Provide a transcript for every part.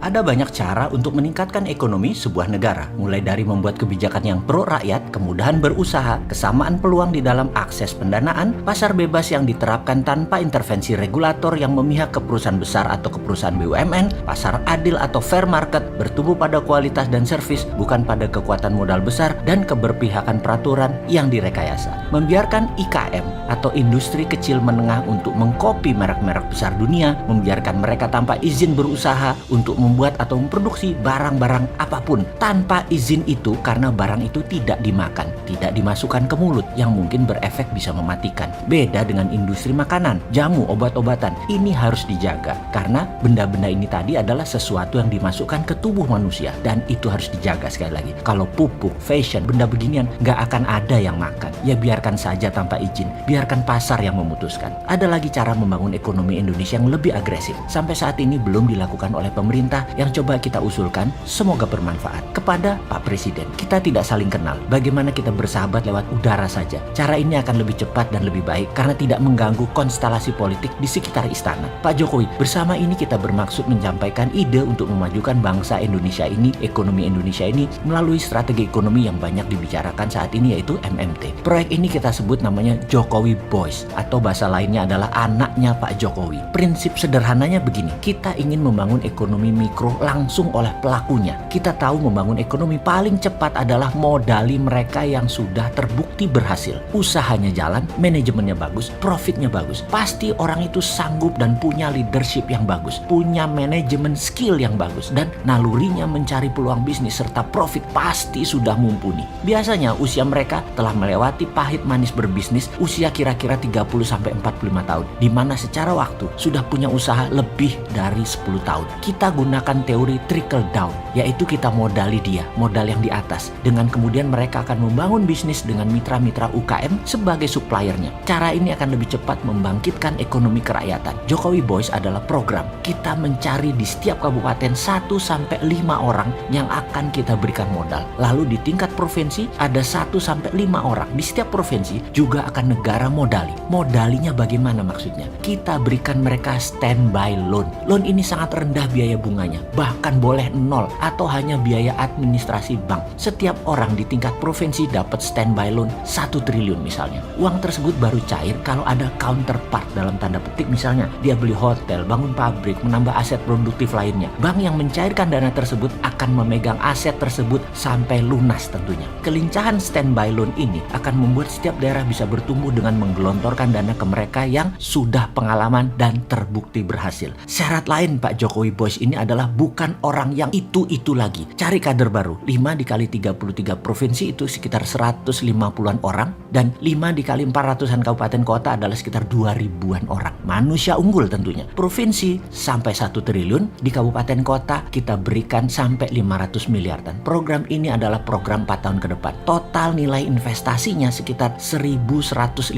Ada banyak cara untuk meningkatkan ekonomi sebuah negara, mulai dari membuat kebijakan yang pro rakyat, kemudahan berusaha, kesamaan peluang di dalam akses pendanaan, pasar bebas yang diterapkan tanpa intervensi regulator yang memihak ke perusahaan besar atau ke perusahaan BUMN, pasar adil atau fair market, bertumbuh pada kualitas dan servis, bukan pada kekuatan modal besar dan keberpihakan peraturan yang direkayasa. Membiarkan IKM atau industri kecil menengah untuk mengkopi merek-merek besar dunia, membiarkan mereka tanpa izin berusaha untuk membuat atau memproduksi barang-barang apapun tanpa izin itu, karena barang itu tidak dimakan, tidak dimasukkan ke mulut yang mungkin berefek bisa mematikan. Beda dengan industri makanan, jamu, obat-obatan. Ini harus dijaga karena benda-benda ini tadi adalah sesuatu yang dimasukkan ke tubuh manusia dan itu harus dijaga. Sekali lagi, kalau pupuk, fashion, benda beginian nggak akan ada yang makan. Ya biarkan saja tanpa izin, biarkan pasar yang memutuskan. Ada lagi cara membangun ekonomi Indonesia yang lebih agresif. Sampai saat ini belum dilakukan oleh pemerintah, yang coba kita usulkan, semoga bermanfaat. Kepada Pak Presiden, kita tidak saling kenal. Bagaimana kita bersahabat lewat udara saja. Cara ini akan lebih cepat dan lebih baik karena tidak mengganggu konstelasi politik di sekitar istana. Pak Jokowi, bersama ini kita bermaksud menyampaikan ide untuk memajukan bangsa Indonesia ini, ekonomi Indonesia ini, melalui strategi ekonomi yang banyak dibicarakan saat ini, yaitu MMT. Proyek ini kita sebut namanya Jokowi Boys, atau bahasa lainnya adalah anaknya Pak Jokowi. Prinsip sederhananya begini, kita ingin membangun ekonomi mikro langsung oleh pelakunya. Kita tahu membangun ekonomi paling cepat adalah modali mereka yang sudah terbukti berhasil. Usahanya jalan, manajemennya bagus, profitnya bagus. Pasti orang itu sanggup dan punya leadership yang bagus, punya manajemen skill yang bagus, dan nalurinya mencari peluang bisnis serta profit pasti sudah mumpuni. Biasanya usia mereka telah melewati pahit manis berbisnis, usia kira-kira 30-45 tahun, di mana secara waktu sudah punya usaha lebih dari 10 tahun. Kita gunakan teori trickle down, yaitu kita modali dia, modal yang di atas, dengan kemudian mereka akan membangun bisnis dengan mitra-mitra UKM sebagai suppliernya. Cara ini akan lebih cepat membangkitkan ekonomi kerakyatan. Jokowi Boys adalah program. Kita mencari di setiap kabupaten 1-5 orang yang akan kita berikan modal. Lalu di tingkat provinsi ada 1-5 orang. Di setiap provinsi juga akan negara modali. Modalinya bagaimana maksudnya? Kita berikan mereka standby loan. Loan ini sangat rendah biaya bunganya, bahkan boleh 0 atau hanya biaya administrasi bank. Setiap orang di tingkat provinsi dapat standby loan 1 triliun misalnya. Uang tersebut baru cair kalau ada counterpart, dalam tanda petik, misalnya dia beli hotel, bangun pabrik, menambah aset produktif lainnya. Bank yang mencairkan dana tersebut akan memegang aset tersebut sampai lunas tentunya. Kelincahan standby loan ini akan membuat setiap daerah bisa bertumbuh dengan menggelontorkan dana ke mereka yang sudah pengalaman dan terbukti berhasil. Syarat lain Pak Jokowi Boys ini adalah bukan orang yang itu-itu lagi. Cari kader baru. 5 dikali 33 provinsi itu sekitar 150-an orang, dan 5 dikali 400-an kabupaten kota adalah sekitar 2000-an orang. Manusia unggul tentunya. Provinsi sampai 1 triliun, di kabupaten kota kita berikan sampai 500 miliar. Dan program ini adalah program 4 tahun ke depan. Total nilai investasinya sekitar 1.150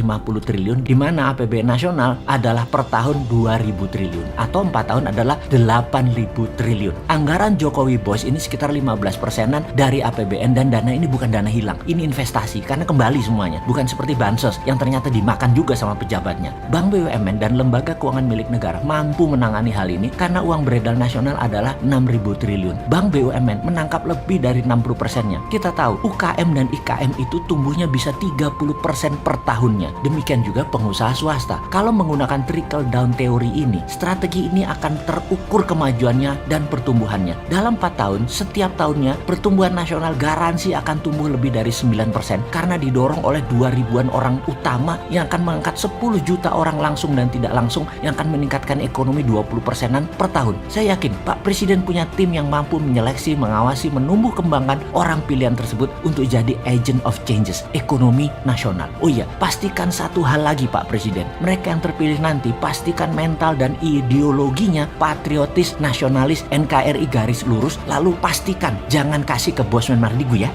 triliun, di mana APBN nasional adalah per tahun 2.000 triliun, atau 4 tahun adalah 8.000 triliun. Anggaran Jokowi Boys ini sekitar 15%-an dari APBN, dan dana ini bukan dana hilang. Ini investasi karena kembali semuanya. Bukan seperti bansos yang ternyata dimakan juga sama pejabatnya. Bank BUMN dan lembaga keuangan milik negara mampu menangani hal ini karena uang beredar nasional adalah 6.000 triliun. Bank BUMN menangkap lebih dari 60%-nya. Kita tahu UKM dan IKM itu tumbuhnya bisa 30% per tahunnya. Demikian juga pengusaha swasta. Kalau menggunakan trickle down teori ini, strategi ini akan terukur kemajuannya dan pertumbuhannya. Dalam 4 tahun, setiap tahunnya pertumbuhan nasional garansi akan tumbuh lebih dari 9% karena didorong oleh 2.000-an orang utama yang akan mengangkat 10 juta orang langsung dan tidak langsung, yang akan meningkatkan ekonomi 20%-an per tahun. Saya yakin Pak Presiden punya tim yang mampu menyeleksi, mengawasi, menumbuh kembangkan orang pilihan tersebut untuk jadi agent of changes ekonomi nasional. Oh iya, pastikan satu hal lagi Pak Presiden. Mereka yang terpilih nanti pastikan mental dan ideologinya patriotis, nasionalis, NKRI garis lurus. Lalu pastikan jangan kasih ke Bosman Mardigu ya.